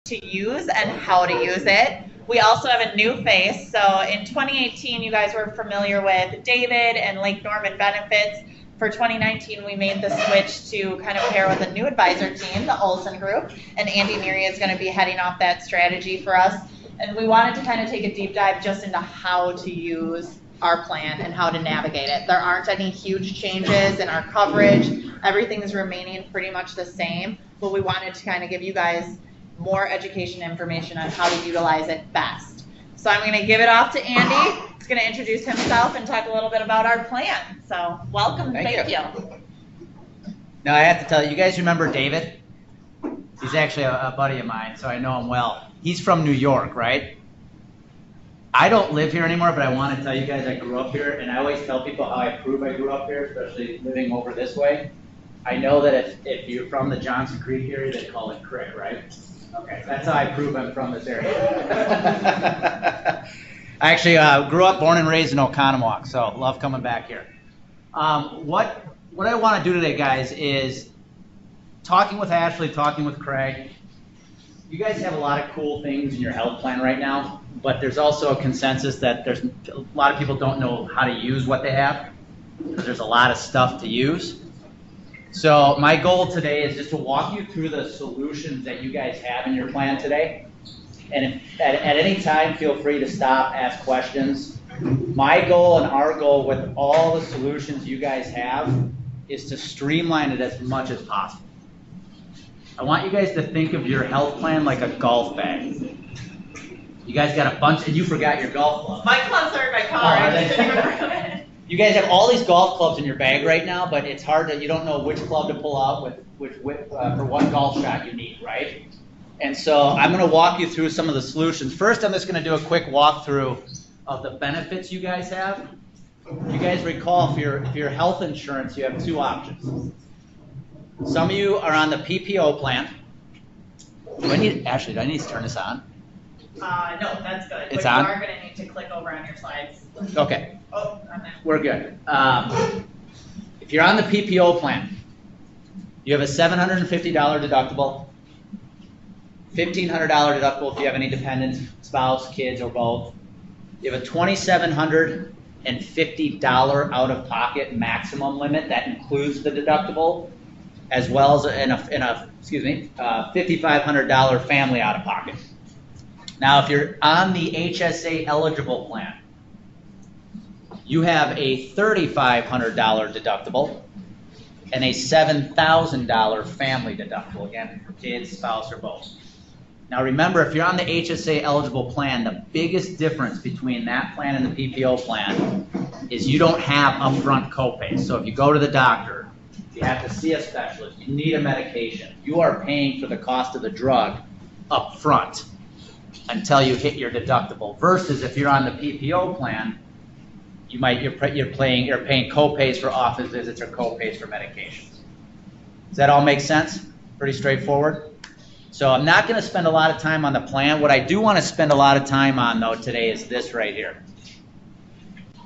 to use and how to use it. We also have a new face. So in 2018, you guys were familiar with David and Lake Norman Benefits. For 2019, we made the switch to kind of pair with a new advisor team, the Olson Group, and Andy Neary is going to be heading off that strategy for us. And we wanted to kind of take a deep dive just into how to use our plan and how to navigate it. There aren't any huge changes in our coverage. Everything is remaining pretty much the same, but we wanted to kind of give you guys more education information on how to utilize it best. So I'm going to give it off to Andy. He's going to introduce himself and talk a little bit about our plan. So welcome and thank you. Now I have to tell you, you guys remember David? He's actually a buddy of mine, so I know him well. He's from New York, right? I don't live here anymore, but I want to tell you guys I grew up here, and I always tell people how I prove I grew up here, especially living over this way. I know that if you're from the Johnson Creek area, they call it Crick, right? Okay, that's how I prove I'm from this area. I actually grew up, born and raised in Oconomowoc, so love coming back here. What I want to do today, guys, is talking with Ashley, talking with Craig. You guys have a lot of cool things in your health plan right now, but there's also a consensus that there's a lot of people don't know how to use what they have because there's a lot of stuff to use. So my goal today is just to walk you through the solutions that you guys have in your plan today. And if, at any time, feel free to stop, ask questions. My goal and our goal with all the solutions you guys have is to streamline it as much as possible. I want you guys to think of your health plan like a golf bag. You guys got a bunch, and you forgot your golf clubs. My clubs are in my car. I just didn't even bring them in. You guys have all these golf clubs in your bag right now, but it's hard to, you don't know which club to pull out for what golf shot you need, right? And so I'm going to walk you through some of the solutions. First, I'm just going to do a quick walkthrough of the benefits you guys have. You guys recall, for your health insurance, you have two options. Some of you are on the PPO plan. Ashley, do I need to turn this on? No, that's good. It's but on? You are going to need to click over on your slides. Okay. Oh, I'm not. We're good. If you're on the PPO plan, you have a $750 deductible, $1,500 deductible if you have any dependents, spouse, kids, or both. You have a $2,750 out-of-pocket maximum limit that includes the deductible, as well as $5,500 family out-of-pocket. Now, if you're on the HSA eligible plan, you have a $3,500 deductible and a $7,000 family deductible, again, for kids, spouse, or both. Now remember, if you're on the HSA eligible plan, the biggest difference between that plan and the PPO plan is you don't have upfront copays. So if you go to the doctor, you have to see a specialist, you need a medication, you are paying for the cost of the drug up front until you hit your deductible. Versus if you're on the PPO plan, you're paying copays for office visits or copays for medications. Does that all make sense? Pretty straightforward. So I'm not going to spend a lot of time on the plan. What I do want to spend a lot of time on, though, today is this right here.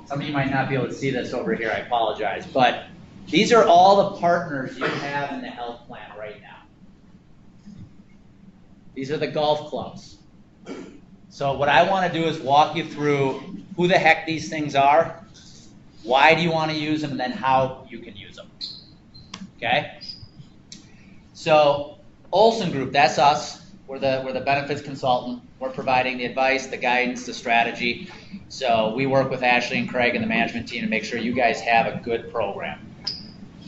Some of you might not be able to see this over here. I apologize. But these are all the partners you have in the health plan right now. These are the golf clubs. So what I want to do is walk you through who the heck these things are, why do you want to use them, and then how you can use them. Okay? So Olson Group, that's us. We're the benefits consultant. We're providing the advice, the guidance, the strategy. So we work with Ashley and Craig and the management team to make sure you guys have a good program.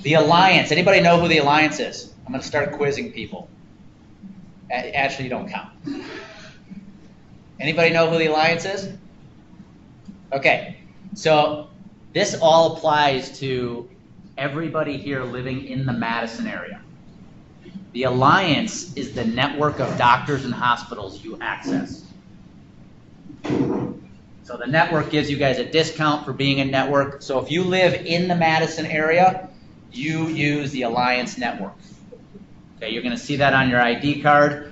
The Alliance, anybody know who the Alliance is? I'm going to start quizzing people. Ashley, you don't count. Anybody know who the Alliance is? Okay, so this all applies to everybody here living in the Madison area. The Alliance is the network of doctors and hospitals you access. So the network gives you guys a discount for being a network. So if you live in the Madison area, you use the Alliance network. Okay, you're going to see that on your ID card.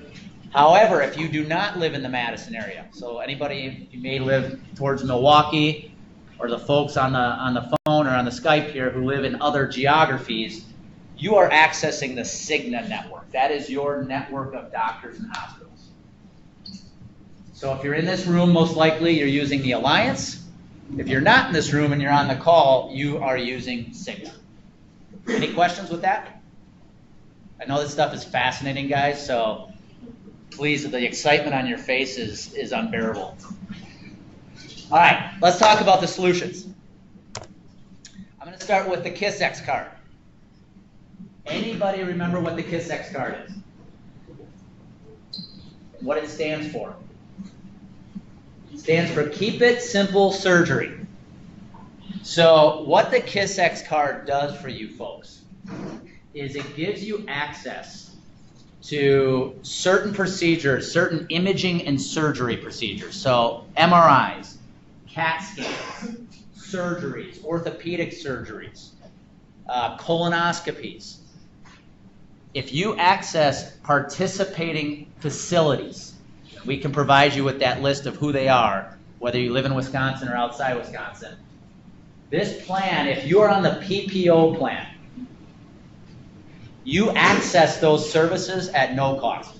However, if you do not live in the Madison area, so anybody, you may live towards Milwaukee, or the folks on the phone or on the Skype here who live in other geographies, you are accessing the Cigna network. That is your network of doctors and hospitals. So if you're in this room, most likely you're using the Alliance. If you're not in this room and you're on the call, you are using Cigna. Any questions with that? I know this stuff is fascinating, guys, so please, the excitement on your face is unbearable. All right, let's talk about the solutions. I'm going to start with the KISS-X card. Anybody remember what the KISS-X card is? What it stands for? It stands for Keep It Simple Surgery. So what the KISS-X card does for you folks is it gives you access to certain procedures, certain imaging and surgery procedures. So MRIs, CAT scans, surgeries, orthopedic surgeries, colonoscopies. If you access participating facilities, we can provide you with that list of who they are, whether you live in Wisconsin or outside Wisconsin. This plan, if you are on the PPO plan, you access those services at no cost.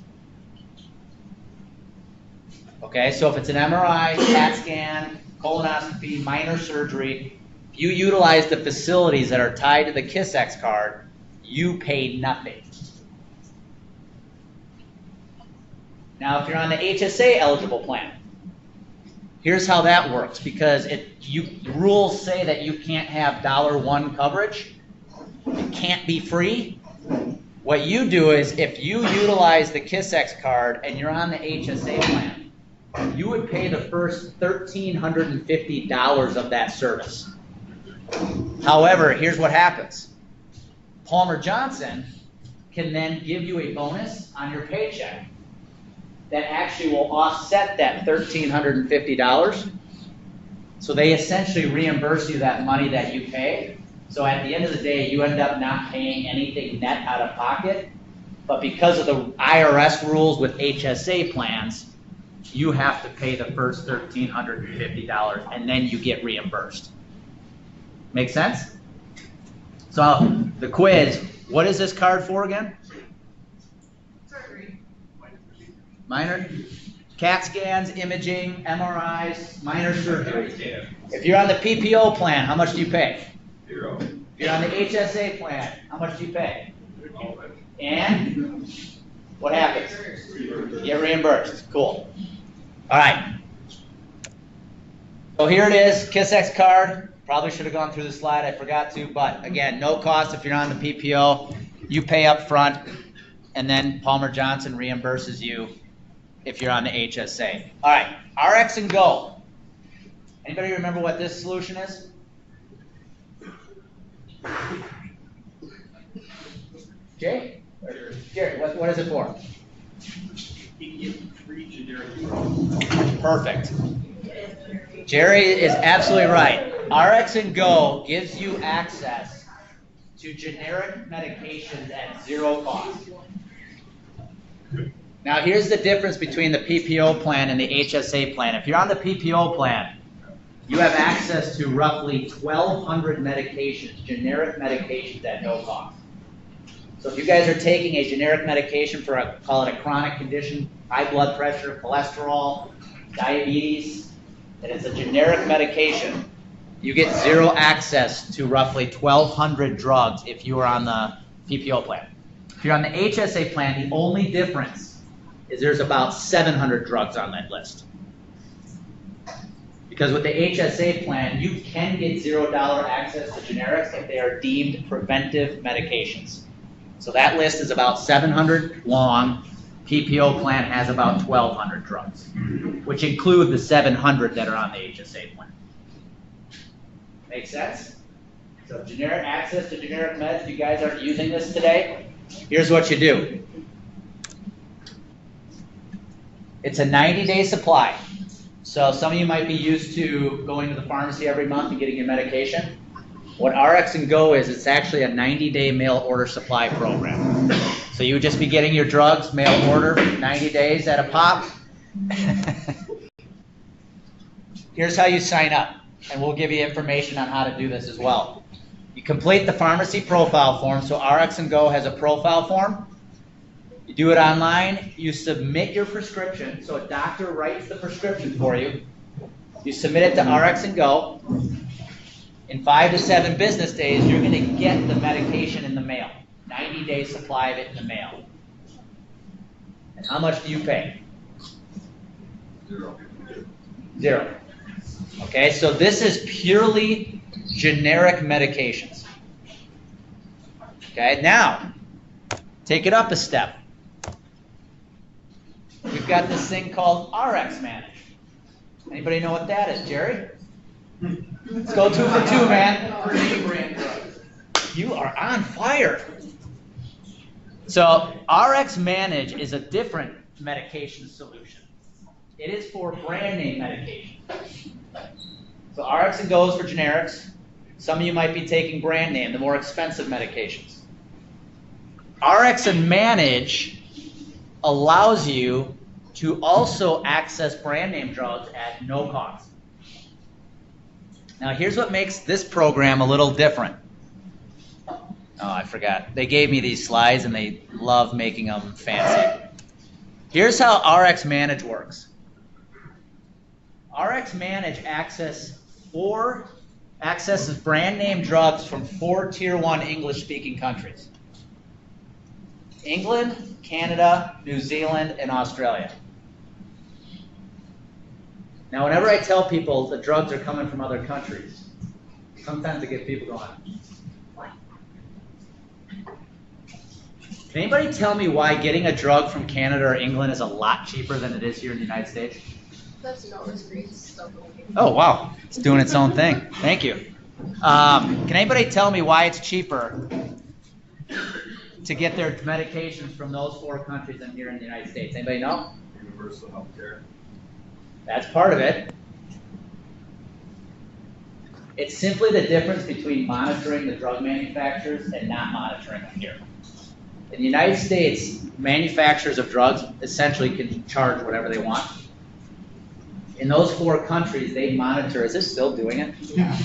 Okay, so if it's an MRI, CAT scan, colonoscopy, minor surgery, if you utilize the facilities that are tied to the KISS-X card, you pay nothing. Now, if you're on the HSA eligible plan, here's how that works, because rules say that you can't have $1 coverage. It can't be free. What you do is, if you utilize the KISS-X card and you're on the HSA plan, you would pay the first $1,350 of that service. However, here's what happens. Palmer Johnson can then give you a bonus on your paycheck that actually will offset that $1,350. So they essentially reimburse you that money that you pay. So at the end of the day, you end up not paying anything net out of pocket. But because of the IRS rules with HSA plans, you have to pay the first $1,350 and then you get reimbursed. Make sense? So the quiz, what is this card for again? Surgery. Minor CAT scans, imaging, MRIs, minor surgery. If you're on the PPO plan, how much do you pay? 0. If you're on the HSA plan, how much do you pay? And what happens? You get reimbursed. Cool. All right. So here it is, KISS-X card. Probably should have gone through the slide. I forgot to, but again, no cost if you're on the PPO. You pay up front, and then Palmer Johnson reimburses you if you're on the HSA. All right, RX and Go. Anybody remember what this solution is? Jay? Jerry, what is it for? Perfect. Jerry is absolutely right. RX and Go gives you access to generic medications at 0 cost. Now here's the difference between the PPO plan and the HSA plan. If you're on the PPO plan, you have access to roughly 1,200 medications, generic medications at no cost. So if you guys are taking a generic medication for call it a chronic condition, high blood pressure, cholesterol, diabetes, and it's a generic medication, you get 0 access to roughly 1,200 drugs if you are on the PPO plan. If you're on the HSA plan, the only difference is there's about 700 drugs on that list. Because with the HSA plan, you can get $0 access to generics if they are deemed preventive medications. So that list is about 700 long. PPO plan has about 1,200 drugs, which include the 700 that are on the HSA plan. Make sense? So generic access to generic meds, if you guys aren't using this today, here's what you do. It's a 90-day supply. So some of you might be used to going to the pharmacy every month and getting your medication. What RX and Go is, it's actually a 90-day mail order supply program. So you would just be getting your drugs, mail order, 90 days at a pop. Here's how you sign up, and we'll give you information on how to do this as well. You complete the pharmacy profile form, so RX and Go has a profile form. You do it online, you submit your prescription, so a doctor writes the prescription for you. You submit it to Rx and Go. In 5 to 7 business days, you're going to get the medication in the mail. 90-day supply of it in the mail. And how much do you pay? Zero. Okay, so this is purely generic medications. Okay, now, take it up a step. We've got this thing called RX Manage. Anybody know what that is, Jerry? Let's go 2 for 2, man. You are on fire. So RX Manage is a different medication solution. It is for brand name medication. So RX and Go is for generics. Some of you might be taking brand name, the more expensive medications. RX and Manage allows you to also access brand name drugs at no cost. Now here's what makes this program a little different. Oh, I forgot. They gave me these slides and they love making them fancy. Here's how RX Manage works. RX Manage accesses brand name drugs from 4 Tier 1 English-speaking countries. England, Canada, New Zealand, and Australia. Now, whenever I tell people the drugs are coming from other countries, sometimes I get people going, what? Can anybody tell me why getting a drug from Canada or England is a lot cheaper than it is here in the United States? That's Nova's Green stuff. Oh, wow. It's doing its own thing. Thank you. Can anybody tell me why it's cheaper to get their medications from those 4 countries than here in the United States? Anybody know? Universal health care. That's part of it. It's simply the difference between monitoring the drug manufacturers and not monitoring them here. In the United States, manufacturers of drugs essentially can charge whatever they want. In those 4 countries, they monitor, is this still doing it? Yeah.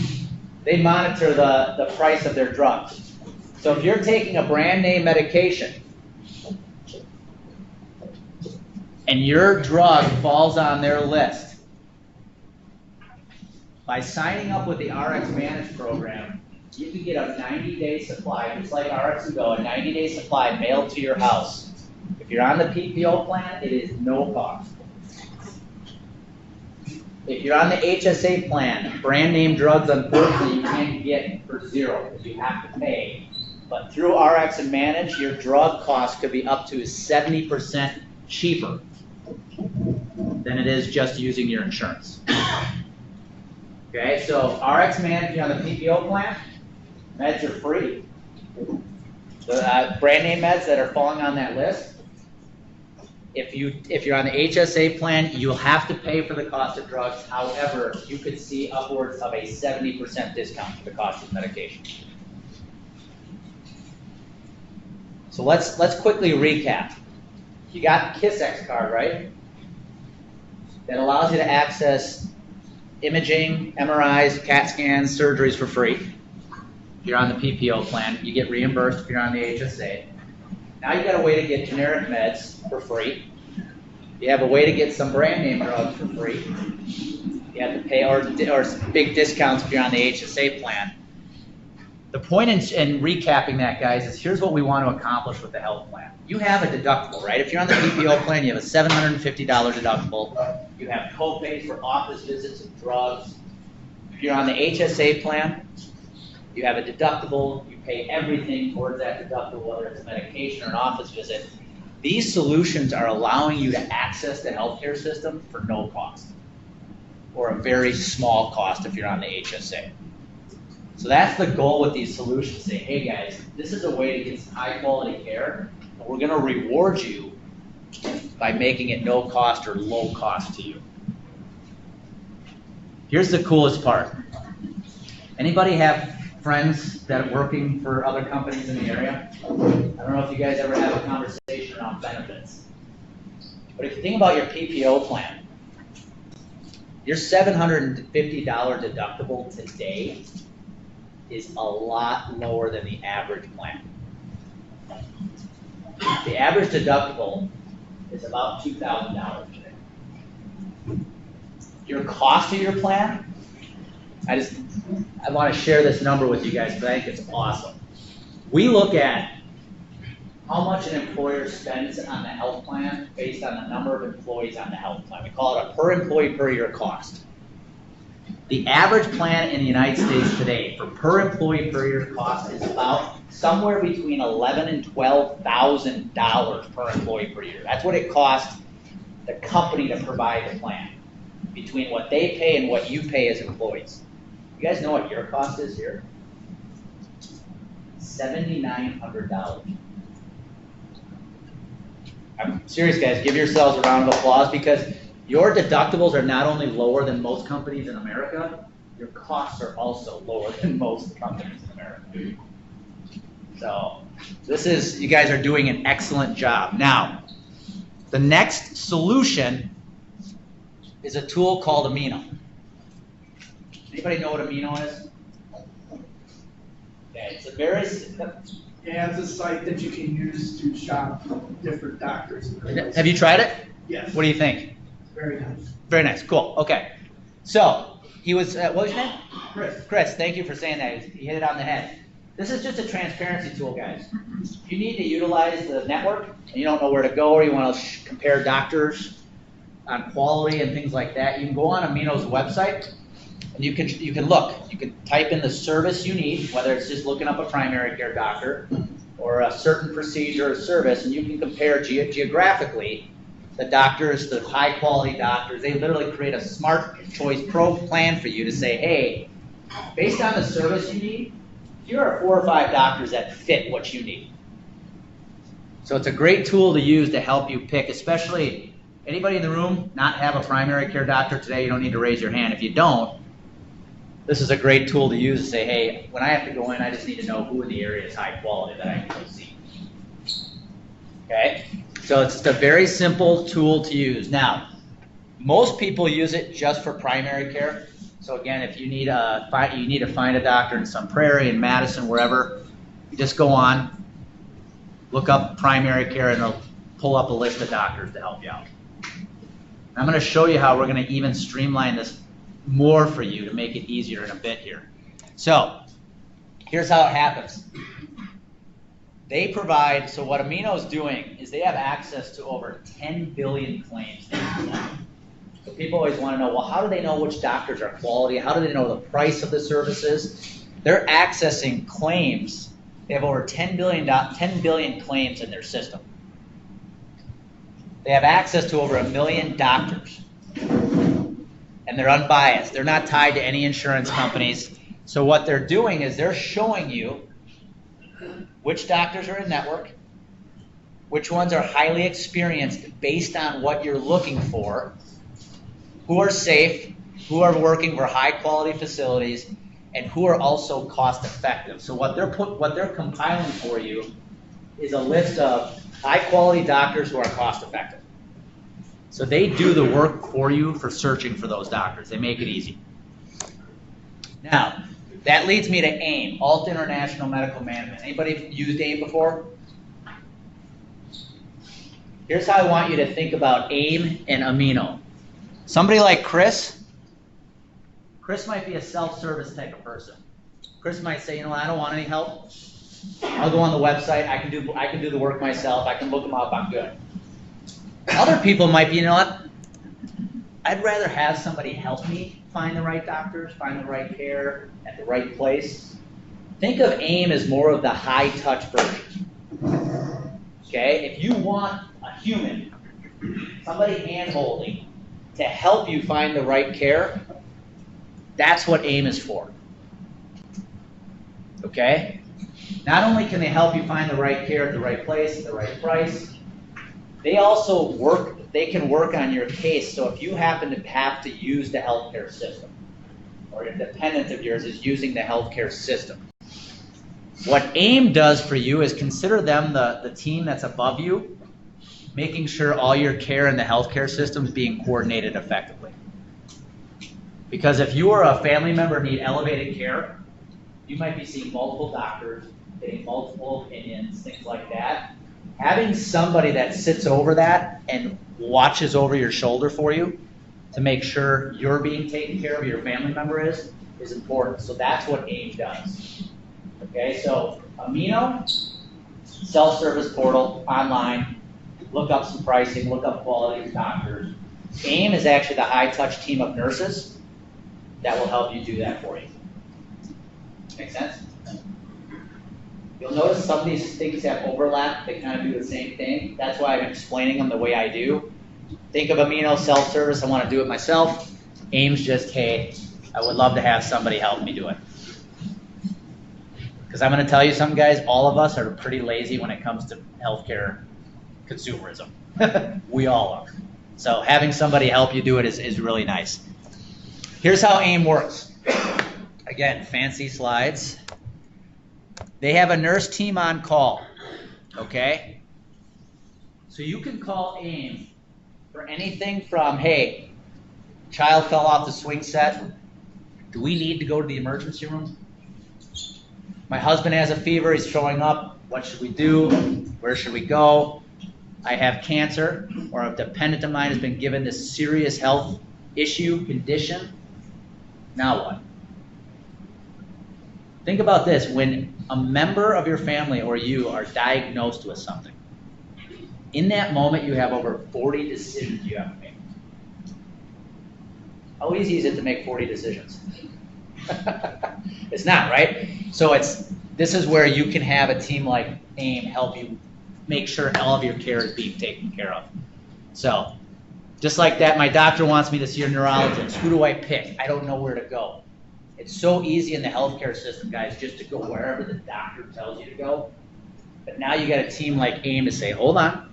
They monitor the price of their drugs. So if you're taking a brand name medication and your drug falls on their list, by signing up with the RX Manage program, you can get a 90-day supply, just like RX and Go, a 90-day supply mailed to your house. If you're on the PPO plan, it is no cost. If you're on the HSA plan, brand name drugs, unfortunately, you can't get for zero because you have to pay. But through RX and Manage, your drug cost could be up to 70% cheaper than it is just using your insurance. Okay, so RX Manage, if you're on the PPO plan, meds are free. The brand name meds that are falling on that list, if you're on the HSA plan, you'll have to pay for the cost of drugs. However, you could see upwards of a 70% discount for the cost of medication. So let's quickly recap. You got KissX card, right? That allows you to access imaging, MRIs, CAT scans, surgeries for free. If you're on the PPO plan, you get reimbursed if you're on the HSA. Now you got a way to get generic meds for free. You have a way to get some brand name drugs for free. You have to pay or big discounts if you're on the HSA plan. The point in recapping that, guys, is here's what we want to accomplish with the health plan. You have a deductible, right? If you're on the PPO plan, you have a $750 deductible. You have co-pays for office visits and drugs. If you're on the HSA plan, you have a deductible. You pay everything towards that deductible, whether it's a medication or an office visit. These solutions are allowing you to access the healthcare system for no cost, or a very small cost if you're on the HSA. So that's the goal with these solutions. Say, hey guys, this is a way to get some high quality care, and we're gonna reward you by making it no cost or low cost to you. Here's the coolest part. Anybody have friends that are working for other companies in the area? I don't know if you guys ever have a conversation around benefits. But if you think about your PPO plan, your $750 deductible today is a lot lower than the average plan. The average deductible is about $2,000 today. Your cost of your plan, I want to share this number with you guys because I think it's awesome. We look at how much an employer spends on the health plan based on the number of employees on the health plan. We call it a per employee per year cost. The average plan in the United States today for per employee per year cost is about somewhere between $11,000 and $12,000 per employee per year. That's what it costs the company to provide the plan, between what they pay and what you pay as employees. You guys know what your cost is here? $7,900. I'm serious, guys. Give yourselves a round of applause because your deductibles are not only lower than most companies in America, your costs are also lower than most companies in America. So you guys are doing an excellent job. Now, the next solution is a tool called Amino. Anybody know what Amino is? Okay, it's a very... Yeah, it's a site that you can use to shop different doctors. Have you tried it? Yes. What do you think? Very nice. Very nice, cool, okay. So, he was, what was your name? Chris. Chris, thank you for saying that. He hit it on the head. This is just a transparency tool, guys. If you need to utilize the network and you don't know where to go or you want to compare doctors on quality and things like that, you can go on Amino's website and you can look. You can type in the service you need, whether it's just looking up a primary care doctor or a certain procedure or service, and you can compare geographically the doctors, the high quality doctors. They literally create a Smart Choice Pro plan for you to say, hey, based on the service you need, here are 4 or 5 doctors that fit what you need. So it's a great tool to use to help you pick, especially anybody in the room not have a primary care doctor today. You don't need to raise your hand. If you don't, this is a great tool to use to say, hey, when I have to go in, I just need to know who in the area is high quality that I can go see. Okay? So it's just a very simple tool to use. Now, most people use it just for primary care. So again, if you need to find a doctor in Sun Prairie, in Madison, wherever, you just go on, look up primary care, and it'll pull up a list of doctors to help you out. And I'm going to show you how we're going to even streamline this more for you to make it easier in a bit here. So here's how it happens. They provide, so what Amino is doing is they have access to over 10 billion claims. So people always want to know, well, how do they know which doctors are quality? How do they know the price of the services? They're accessing claims. They have over 10 billion claims in their system. They have access to over 1 million doctors. And they're unbiased. They're not tied to any insurance companies. So what they're doing is they're showing you which doctors are in network, which ones are highly experienced based on what you're looking for, who are safe, who are working for high quality facilities, and who are also cost effective. So what they're compiling for you is a list of high quality doctors who are cost effective. So they do the work for you for searching for those doctors. They make it easy. Now, that leads me to AIM, Alt International Medical Management. Anybody used AIM before? Here's how I want you to think about AIM and Amino. Somebody like Chris might be a self-service type of person. Chris might say, you know what, I don't want any help. I'll go on the website, I can do the work myself, I can look them up, I'm good. Other people might be, you know what, I'd rather have somebody help me find the right doctors, find the right care at the right place. Think of AIM as more of the high-touch version. Okay? If you want a human, somebody hand-holding to help you find the right care, that's what AIM is for. Okay? Not only can they help you find the right care at the right place, at the right price, they also can work on your case. So if you happen to have to use the healthcare system, or a dependent of yours is using the healthcare system, what AIM does for you is consider them the team that's above you, making sure all your care in the healthcare system is being coordinated effectively. Because if you or a family member need elevated care, you might be seeing multiple doctors, getting multiple opinions, things like that. Having somebody that sits over that and watches over your shoulder for you to make sure you're being taken care of, your family member is important. So that's what AIM does. Okay, so Amino, self-service portal, online, look up some pricing, look up quality of doctors. AIM is actually the high-touch team of nurses that will help you do that for you. Make sense? You'll notice some of these things have overlap. They kind of do the same thing. That's why I'm explaining them the way I do. Think of Amino self-service. I want to do it myself. AIM's just, hey, I would love to have somebody help me do it. Because I'm going to tell you something, guys. All of us are pretty lazy when it comes to healthcare consumerism. We all are. So having somebody help you do it is really nice. Here's how AIM works. Again, fancy slides. They have a nurse team on call, okay? So you can call AIM for anything from, hey, child fell off the swing set. Do we need to go to the emergency room? My husband has a fever, he's showing up. What should we do? Where should we go? I have cancer, or a dependent of mine has been given this serious health issue, condition. Now what? Think about this. When a member of your family or you are diagnosed with something, in that moment you have over 40 decisions you have to make. How easy is it to make 40 decisions? It's not, right? So this is where you can have a team like AIM help you make sure all of your care is being taken care of. So just like that, my doctor wants me to see a neurologist. Who do I pick? I don't know where to go. It's so easy in the healthcare system, guys, just to go wherever the doctor tells you to go. But now you got a team like AIM to say, hold on,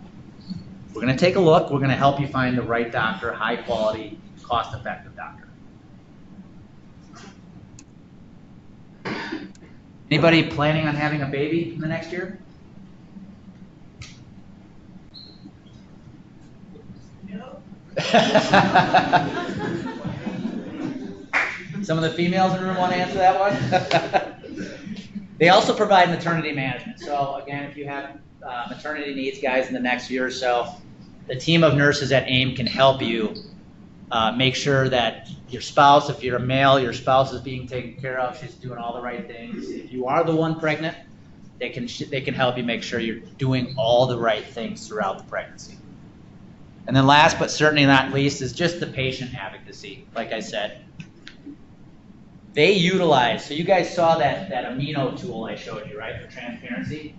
we're going to take a look. We're going to help you find the right doctor, high quality, cost-effective doctor. Anybody planning on having a baby in the next year? No. Some of the females in the room want to answer that one? They also provide maternity management. So again, if you have maternity needs, guys, in the next year or so, the team of nurses at AIM can help you make sure that your spouse, if you're a male, your spouse is being taken care of, she's doing all the right things. If you are the one pregnant, they can help you make sure you're doing all the right things throughout the pregnancy. And then last but certainly not least is just the patient advocacy. Like I said, they utilize, so you guys saw that Amino tool I showed you, right, for transparency?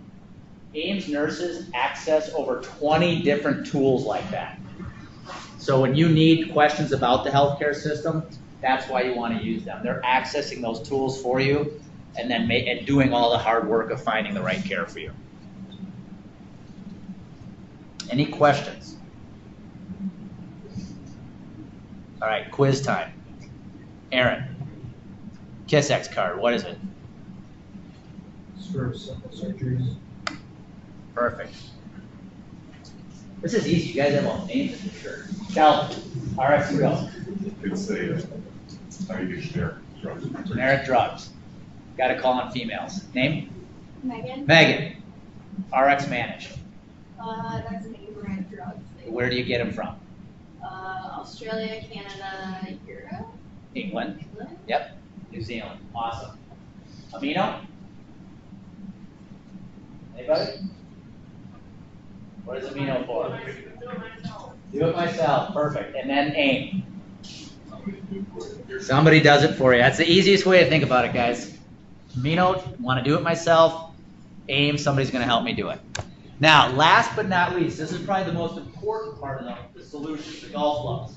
AIM's nurses access over 20 different tools like that. So when you need questions about the healthcare system, that's why you want to use them. They're accessing those tools for you and then doing all the hard work of finding the right care for you. Any questions? All right, quiz time. Aaron, KissX card, what is it? For simple surgeries. Perfect. This is easy. You guys have all names in the shirt. Calvin, RX Go. It's how you get generic drugs. Generic drugs. Got to call on females. Name? Megan? Megan. RX Manage. That's an A-brand drug. Where do you get them from? Australia, Canada, Europe, England. England. Yep. New Zealand. Awesome. Amino? Anybody? What is Amino for? Do it myself. Perfect. And then AIM. Somebody does it for you. That's the easiest way to think about it, guys. Amino, want to do it myself. AIM, somebody's going to help me do it. Now, last but not least, this is probably the most important part of the solution, the golf gloves.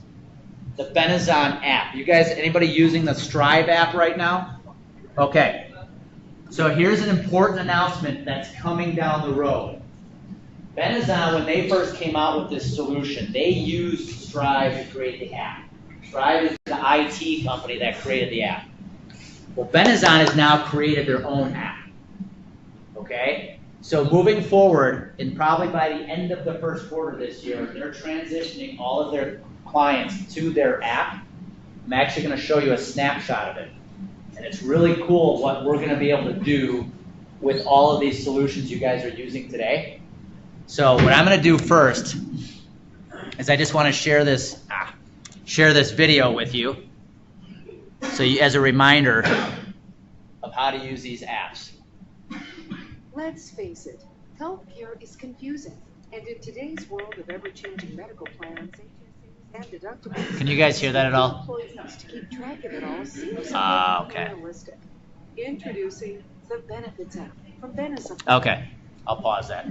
The Benezon app. You guys, anybody using the Strive app right now? Okay. So here's an important announcement that's coming down the road. Benezon, when they first came out with this solution, they used Strive to create the app. Strive is the IT company that created the app. Well, Benezon has now created their own app. Okay? So moving forward, and probably by the end of the first quarter this year, they're transitioning all of their clients to their app. I'm actually going to show you a snapshot of it. And it's really cool what we're going to be able to do with all of these solutions you guys are using today. So what I'm going to do first is I just want to share this video with you, so as a reminder of how to use these apps. Let's face it, healthcare is confusing, and in today's world of ever-changing medical plans, HSAs and deductibles, Can you guys hear that at all? employees to keep track of it all seems Okay. unrealistic. Introducing the Benefits app from Benefits. Okay, I'll pause that.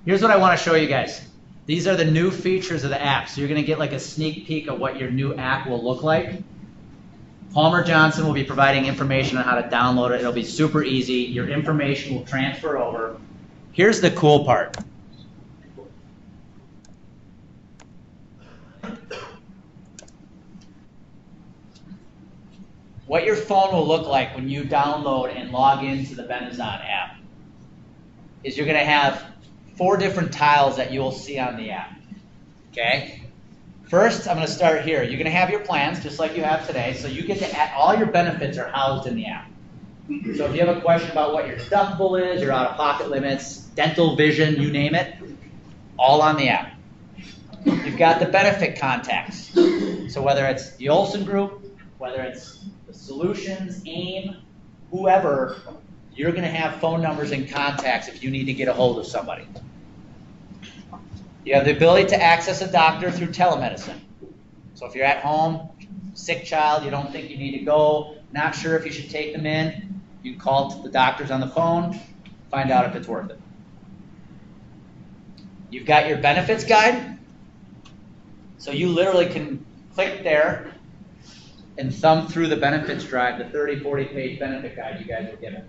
Here's what I want to show you guys. These are the new features of the app. So you're going to get like a sneak peek of what your new app will look like. Palmer Johnson will be providing information on how to download it. It'll be super easy. Your information will transfer over. Here's the cool part. What your phone will look like when you download and log into the Benazon app is you're going to have 4 different tiles that you'll see on the app. Okay? First, I'm going to start here. You're going to have your plans just like you have today. So you get to add, all your benefits are housed in the app. So if you have a question about what your deductible is, your out-of-pocket limits, dental, vision, you name it, all on the app. You've got the benefit contacts. So whether it's the Olson Group, whether it's the Solutions, AIM, whoever, you're going to have phone numbers and contacts if you need to get a hold of somebody. You have the ability to access a doctor through telemedicine. So if you're at home, sick child, you don't think you need to go, not sure if you should take them in, you can call the doctors on the phone, find out if it's worth it. You've got your benefits guide. So you literally can click there and thumb through the benefits drive, the 30, 40-page benefit guide you guys were given.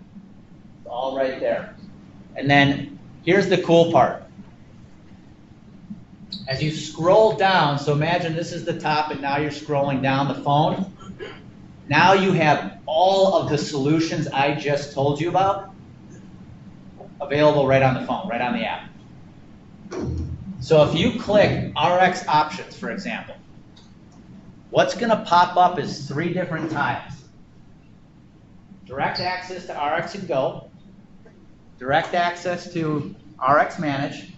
It's all right there. And then here's the cool part. As you scroll down, so imagine this is the top and now you're scrolling down the phone. Now you have all of the solutions I just told you about available right on the phone, right on the app. So if you click RX options, for example, what's going to pop up is 3 different tiles. Direct access to RX and Go, direct access to RX Manage,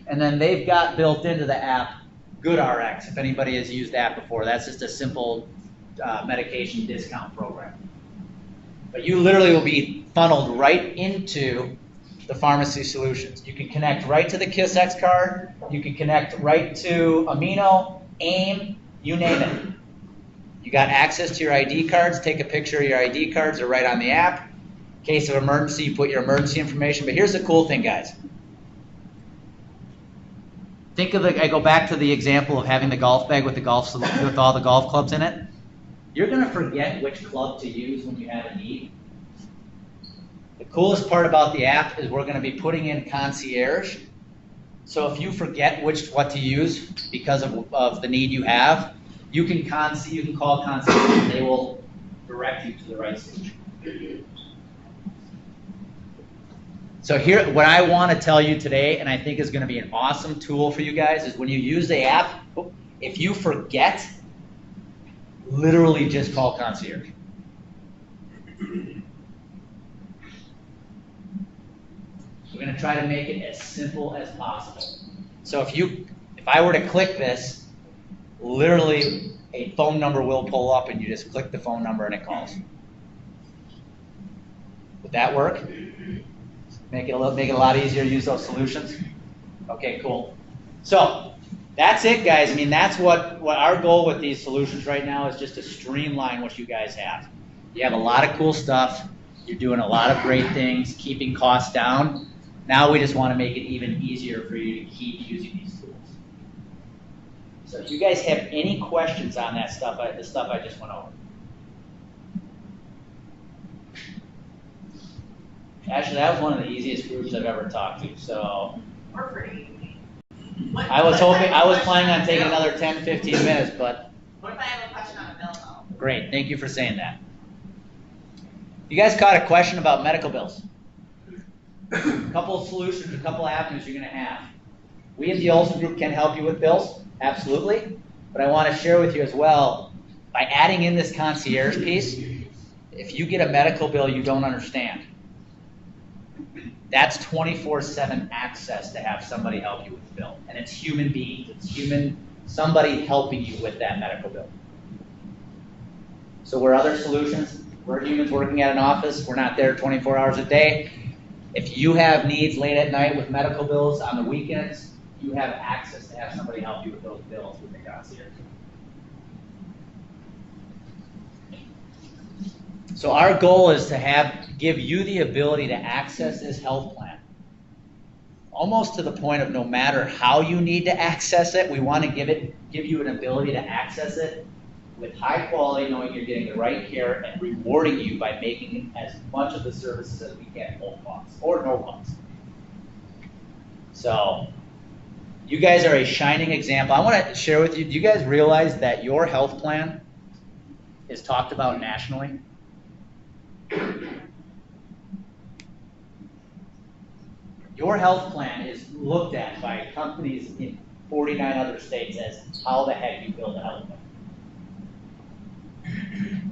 and then they've got built into the app GoodRx, if anybody has used that before. That's just a simple medication discount program. But you literally will be funneled right into the pharmacy solutions. You can connect right to the KissX card. You can connect right to Amino, AIM, you name it. You got access to your ID cards. Take a picture of your ID cards. They're right on the app. In case of emergency, you put your emergency information. But here's the cool thing, guys. Think of I go back to the example of having the golf bag with the with all the golf clubs in it. You're going to forget which club to use when you have a need. The coolest part about the app is we're going to be putting in concierge. So if you forget what to use because of the need you have, you can call concierge and they will direct you to the right solution. So here, what I want to tell you today, and I think is going to be an awesome tool for you guys, is when you use the app, if you forget, literally just call concierge. We're going to try to make it as simple as possible. So if I were to click this, literally a phone number will pull up and you just click the phone number and it calls. Would that work? Make it a lot easier to use those solutions? Okay, cool. So that's it, guys. I mean, that's what our goal with these solutions right now is, just to streamline what you guys have. You have a lot of cool stuff. You're doing a lot of great things, keeping costs down. Now we just want to make it even easier for you to keep using these tools. So if you guys have any questions on that stuff, the stuff I just went over. Actually, that was one of the easiest groups I've ever talked to. So We're pretty easy. I was planning on taking another 10, 15 minutes, but What if I have a question on a bill though? great. Thank you for saying that. You guys caught a question about medical bills. A couple of solutions, a couple of avenues you're going to have. We at the Olson Group can help you with bills, absolutely. But I want to share with you as well, by adding in this concierge piece, if you get a medical bill you don't understand, That's 24/7 access to have somebody help you with the bill. And it's human beings, somebody helping you with that medical bill. So we're other solutions. We're humans working at an office. We're not there 24 hours a day. If you have needs late at night with medical bills on the weekends, you have access to have somebody help you with those bills with the concierge. So our goal is to give you the ability to access this health plan. Almost to the point of no matter how you need to access it, we want to give you an ability to access it with high quality, knowing you're getting the right care and rewarding you by making as much of the services as we can, low cost or no cost. So you guys are a shining example. I want to share with you, do you guys realize that your health plan is talked about nationally? Your health plan is looked at by companies in 49 other states as how the heck you build a health plan.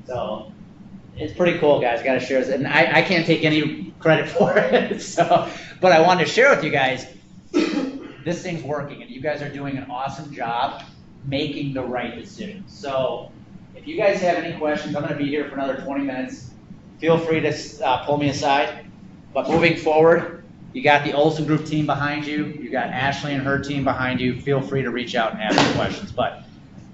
So it's pretty cool, guys. Got to share this, and I can't take any credit for it. So, but I wanted to share with you guys, this thing's working, and you guys are doing an awesome job making the right decisions. So, if you guys have any questions, I'm going to be here for another 20 minutes. Feel free to pull me aside. But moving forward, you got the Olson Group team behind you. You got Ashley and her team behind you. Feel free to reach out and ask some questions. But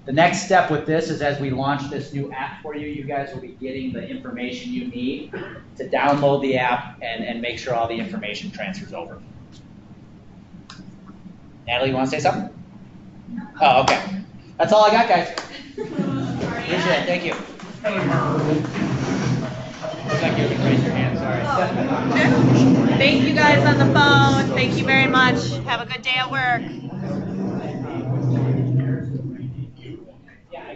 the next step with this is as we launch this new app for you, you guys will be getting the information you need to download the app and make sure all the information transfers over. Natalie, you want to say something? Oh, okay. That's all I got, guys. Appreciate it. Thank you. Looks like you can raise your hand. Sorry. Thank you guys on the phone. Thank you very much. Have a good day at work. Yeah,